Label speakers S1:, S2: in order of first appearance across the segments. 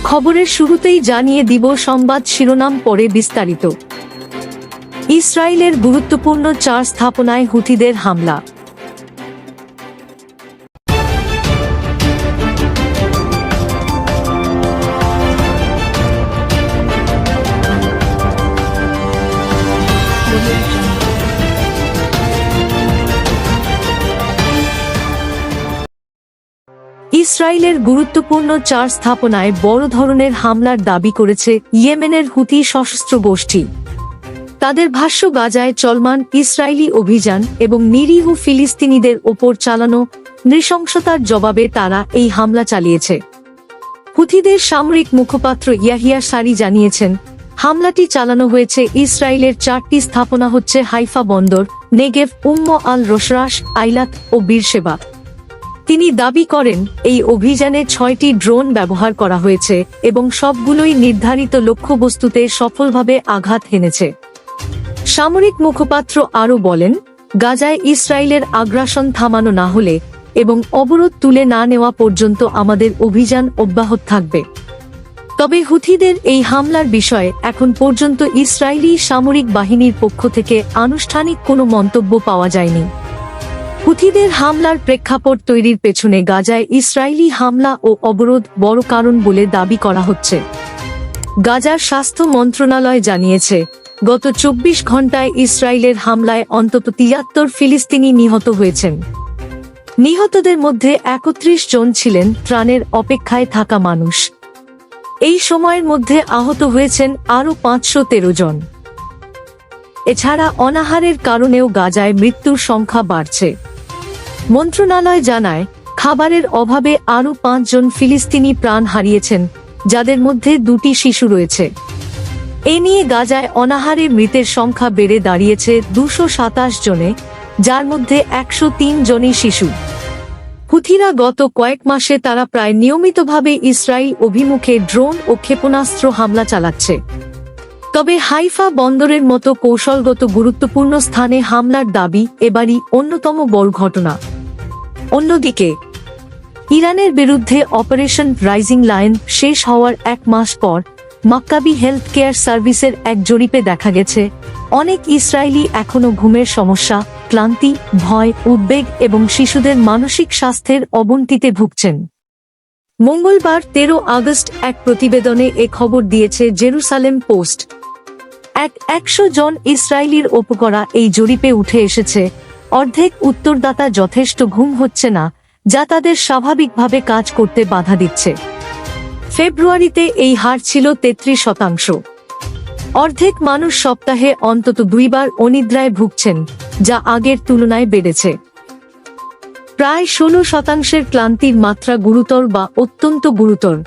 S1: খবরের শুরুতেই জানিয়ে দিব সংবাদ শিরোনাম, পরে বিস্তারিত। ইসরায়েলের গুরুত্বপূর্ণ 4 স্থাপনায় হুথিদের হামলা। ইসরায়েলের গুরুত্বপূর্ণ 4 স্থাপনায় বড় ধরনের হামলার দাবি করেছে ইয়েমেনের হুথি সশস্ত্র গোষ্ঠী। তাদের ভাষ্য, গাজায় চলমান ইসরায়েলি অভিযান এবং নিরীহ ফিলিস্তিনিদের ওপর চালানো নৃশংসতার জবাবে তারা এই হামলা চালিয়েছে। হুথিদের সামরিক মুখপাত্র ইয়াহিয়া সারি জানিয়েছেন, হামলাটি চালানো হয়েছে ইসরায়েলের 4টি স্থাপনা হচ্ছে হাইফা বন্দর, নেগেভ, আল রশরাশ, আইলাত ও বীরশেবা। তিনি দাবি করেন, এই অভিযানে 6টি ড্রোন ব্যবহার করা হয়েছে এবং সবগুলোই নির্ধারিত লক্ষ্যবস্তুতে সফলভাবে আঘাত হেনেছে। সামরিক মুখপাত্র আরও বলেন, গাজায় ইসরায়েলের আগ্রাসন থামানো না হলে এবং অবরোধ তুলে না নেওয়া পর্যন্ত আমাদের অভিযান অব্যাহত থাকবে। তবে হুথিদের এই হামলার বিষয়ে এখন পর্যন্ত ইসরায়েলি সামরিক বাহিনীর পক্ষ থেকে আনুষ্ঠানিক কোনো মন্তব্য পাওয়া যায়নি। হুথিদের হামলার প্রেক্ষাপট তৈরির পেছনে গাজায় ইসরায়েলি হামলা ও অবরোধ বড় কারণ বলে দাবি করা হচ্ছে। গাজার স্বাস্থ্য মন্ত্রণালয় জানিয়েছে, গত 24 ঘণ্টায় ইসরায়েলের হামলায় অন্তত 73 ফিলিস্তিনি নিহত হয়েছেন। নিহতদের মধ্যে 31 জন ছিলেন ত্রাণের অপেক্ষায় থাকা মানুষ। এই সময়ের মধ্যে আহত হয়েছেন আরও 513 জন। এছাড়া অনাহারের কারণেও গাজায় মৃত্যুর সংখ্যা বাড়ছে। মন্ত্রণালয় জানায়, খাবারের অভাবে আরও 5 জন ফিলিস্তিনি প্রাণ হারিয়েছেন, যাদের মধ্যে 2টি শিশু রয়েছে। এ নিয়ে গাজায় অনাহারে মৃতের সংখ্যা বেড়ে দাঁড়িয়েছে 227 জনে, যার মধ্যে 103 জনই শিশু। হুথিরা গত কয়েক মাসে তারা প্রায় নিয়মিতভাবে ইসরায়েল অভিমুখে ড্রোন ও ক্ষেপণাস্ত্র হামলা চালাচ্ছে। তবে হাইফা বন্দরের মতো কৌশলগত গুরুত্বপূর্ণ স্থানে হামলার দাবি এবারই অন্যতম বড় ঘটনা। অন্যদিকে ইরানের বিরুদ্ধে অপারেশন রাইজিং লায়ন শেষ হওয়ার 1 মাস পর মাক্কাবি হেলথ কেয়ার সার্ভিসের এক জরিপে দেখা গেছে, অনেক ইসরায়েলি এখনও ঘুমের সমস্যা, ক্লান্তি, ভয়, উদ্বেগ এবং শিশুদের মানসিক স্বাস্থ্যের অবনতিতে ভুগছেন। মঙ্গলবার 13 আগস্ট এক প্রতিবেদনে এ খবর দিয়েছে জেরুসালেম পোস্ট। 100 জন ইসরায়েলির ওপর করা এই জরিপে উঠে এসেছে, অর্ধেক উত্তরদাতা যথেষ্ট ঘুম হচ্ছে না, যা তাদের স্বাভাবিকভাবে কাজ করতে বাধা দিচ্ছে। ফেব্রুয়ারিতে এই হার ছিল 33%। অর্ধেক মানুষ সপ্তাহে অন্তত 2 বার অনিদ্রায় ভুগছেন, যা আগের তুলনায় বেড়েছে। প্রায় 16% ক্লান্তির মাত্রা গুরুতর বা অত্যন্ত গুরুতর।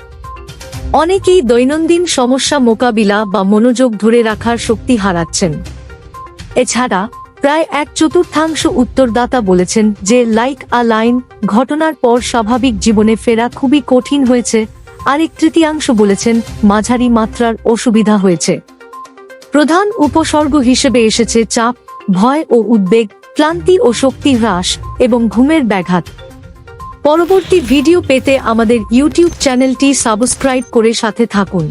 S1: অনেকেই দৈনন্দিন সমস্যা মোকাবিলা বা মনোযোগ ধরে রাখার শক্তি হারাচ্ছেন। এছাড়া প্রায় 1/4 উত্তরদাতা বলেছেন যে লাইক আ লাইন ঘটনার পর স্বাভাবিক জীবনে ফেরা খুবই কঠিন হয়েছে, আর 1/3 বলেছেন মাঝারি মাত্রার অসুবিধা হয়েছে। প্রধান উপসর্গ হিসেবে এসেছে চাপ, ভয় ও উদ্বেগ, ক্লান্তি ও শক্তি হ্রাস এবং ঘুমের ব্যাঘাত। পরবর্তী ভিডিও পেতে আমাদের ইউটিউব চ্যানেলটি সাবস্ক্রাইব করে সাথে থাকুন।